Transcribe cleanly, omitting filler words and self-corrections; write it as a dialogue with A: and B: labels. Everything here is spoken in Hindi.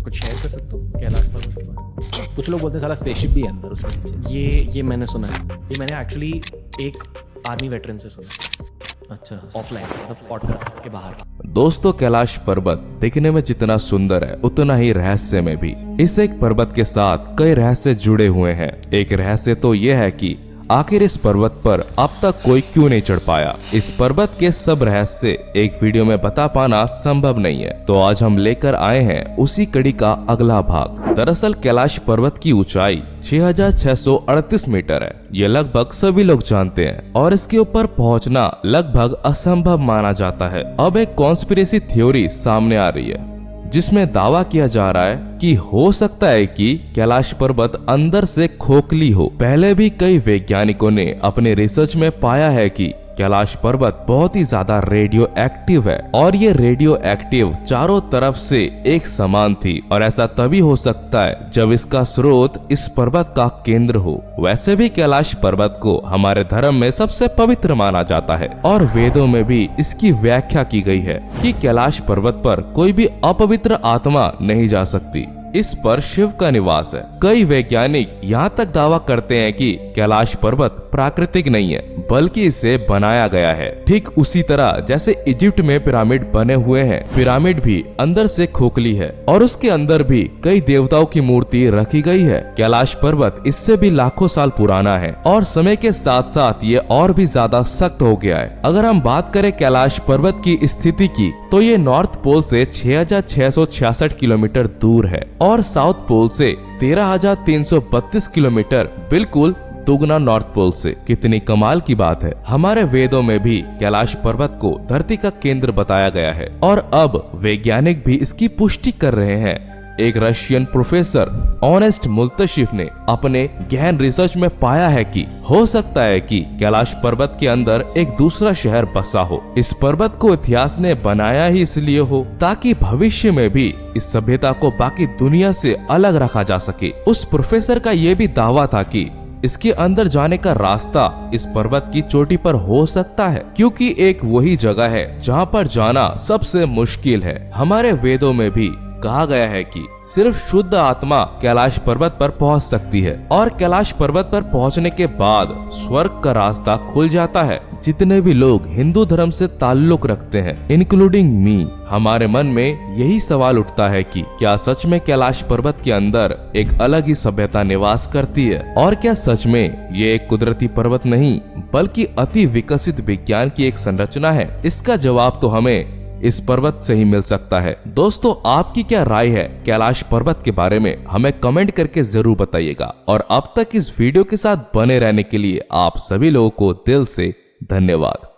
A: कुछ शेयर कर सकते हो कैलाश पर्वत के बारे में? कुछ लोग बोलते हैं साला स्पेसशिप भी है अंदर उसके नीचे। ये मैंने सुना है। ये मैंने एक्चुअली एक आर्मी वेटरन से सुना। अच्छा, ऑफलाइन मतलब पॉडकास्ट के बाहर।
B: दोस्तों, कैलाश पर्वत दिखने में जितना सुंदर है उतना ही रहस्य में भी। इस एक पर्वत के साथ कई रहस्य जुड़े हुए हैं। एक रहस्य तो यह है कि आखिर इस पर्वत पर अब तक कोई क्यों नहीं चढ़ पाया। इस पर्वत के सब रहस्य एक वीडियो में बता पाना संभव नहीं है, तो आज हम लेकर आए हैं उसी कड़ी का अगला भाग। दरअसल कैलाश पर्वत की ऊंचाई 6638 मीटर है। ये लगभग सभी लोग जानते हैं और इसके ऊपर पहुंचना लगभग असंभव माना जाता है। अब एक कॉन्स्पिरेसी थ्योरी सामने आ रही है जिसमें दावा किया जा रहा है कि हो सकता है कि कैलाश पर्वत अंदर से खोखली हो। पहले भी कई वैज्ञानिकों ने अपने रिसर्च में पाया है कि कैलाश पर्वत बहुत ही ज्यादा रेडियो एक्टिव है और ये रेडियो एक्टिव चारों तरफ से एक समान थी, और ऐसा तभी हो सकता है जब इसका स्रोत इस पर्वत का केंद्र हो। वैसे भी कैलाश पर्वत को हमारे धर्म में सबसे पवित्र माना जाता है और वेदों में भी इसकी व्याख्या की गई है कि कैलाश पर्वत पर कोई भी अपवित्र आत्मा नहीं जा सकती। इस पर शिव का निवास है। कई वैज्ञानिक यहाँ तक दावा करते हैं कि कैलाश पर्वत प्राकृतिक नहीं है बल्कि इसे बनाया गया है। ठीक उसी तरह जैसे इजिप्ट में पिरामिड बने हुए हैं, पिरामिड भी अंदर से खोखली है और उसके अंदर भी कई देवताओं की मूर्ति रखी गई है। कैलाश पर्वत इससे भी लाखों साल पुराना है और समय के साथ साथ ये और भी ज्यादा सख्त हो गया है। अगर हम बात करें कैलाश पर्वत की स्थिति की, तो ये नॉर्थ पोल से 6666 किलोमीटर दूर है और साउथ पोल से 13332 किलोमीटर, बिल्कुल दुगना नॉर्थ पोल से। कितनी कमाल की बात है। हमारे वेदों में भी कैलाश पर्वत को धरती का केंद्र बताया गया है और अब वैज्ञानिक भी इसकी पुष्टि कर रहे हैं। एक रशियन प्रोफेसर ऑनेस्ट मुल्तशिफ ने अपने गहन रिसर्च में पाया है कि हो सकता है कि कैलाश पर्वत के अंदर एक दूसरा शहर बसा हो। इस पर्वत को इतिहास ने बनाया ही इसलिए हो ताकि भविष्य में भी इस सभ्यता को बाकी दुनिया से अलग रखा जा सके। उस प्रोफेसर का ये भी दावा था कि इसके अंदर जाने का रास्ता इस पर्वत की चोटी पर हो सकता है, क्योंकि एक वही जगह है जहाँ पर जाना सबसे मुश्किल है। हमारे वेदों में भी कहा गया है कि सिर्फ शुद्ध आत्मा कैलाश पर्वत पर पहुंच सकती है और कैलाश पर्वत पर पहुंचने के बाद स्वर्ग का रास्ता खुल जाता है। जितने भी लोग हिंदू धर्म से ताल्लुक रखते हैं, इंक्लूडिंग मी, हमारे मन में यही सवाल उठता है कि क्या सच में कैलाश पर्वत के अंदर एक अलग ही सभ्यता निवास करती है, और क्या सच में ये एक कुदरती पर्वत नहीं बल्कि अति विकसित विज्ञान की एक संरचना है? इसका जवाब तो हमें इस पर्वत से ही मिल सकता है। दोस्तों, आपकी क्या राय है कैलाश पर्वत के बारे में? हमें कमेंट करके जरूर बताइएगा। और अब तक इस वीडियो के साथ बने रहने के लिए आप सभी लोगों को दिल से धन्यवाद।